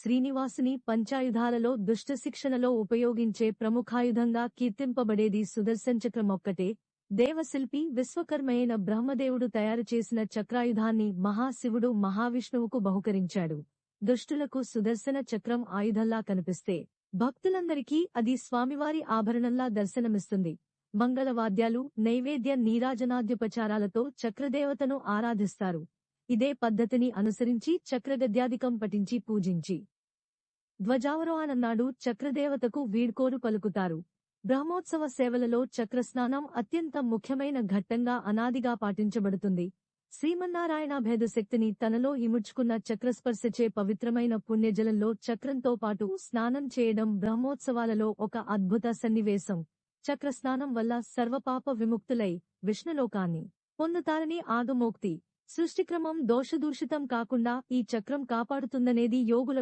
శ్రీనివాసుని పంచాయుధాలలో దుష్టశిక్షణలో ఉపయోగించే ప్రముఖాయుధంగా కీర్తింపబడేది సుదర్శనచక్రమొక్కటే. దేవశిల్పి విశ్వకర్మయైన బ్రహ్మదేవుడు తయారుచేసిన చక్రాయుధాన్ని మహాశివుడు మహావిష్ణువుకు బహుకరించాడు. దుష్టులకు సుదర్శన చక్రం ఆయుధంలా కనిపిస్తే భక్తులందరికీ అది స్వామివారి ఆభరణంలా దర్శనమిస్తుంది. మంగళవాద్యాలు, నైవేద్య నీరాజనాద్యుపచారాలతో చక్రదేవతను ఆరాధిస్తారు. ఇదే పద్ధతిని అనుసరించి చక్రగద్యాదికం పఠించి పూజించి ధ్వజావరోహణనాడు చక్రదేవతకు వీడ్కోలు పలుకుతారు. బ్రహ్మోత్సవ సేవలలో చక్రస్నానం అత్యంత ముఖ్యమైన ఘట్టంగా అనాదిగా పాటించబడుతుంది. శ్రీమన్నారాయణాభేద శక్తిని తనలో ఇముడ్చుకున్న చక్రస్పర్శచే పవిత్రమైన పుణ్యజలంలో చక్రంతో పాటు స్నానం చేయడం బ్రహ్మోత్సవాలలో ఒక అద్భుత సన్నివేశం. చక్రస్నానం వల్ల సర్వపాప విముక్తులై విష్ణులోకాన్ని పొందుతారని ఆగమోక్తి. సృష్టిక్రమం దోషదూషితం కాకుండా ఈ చక్రం కాపాడుతుందనేది యోగుల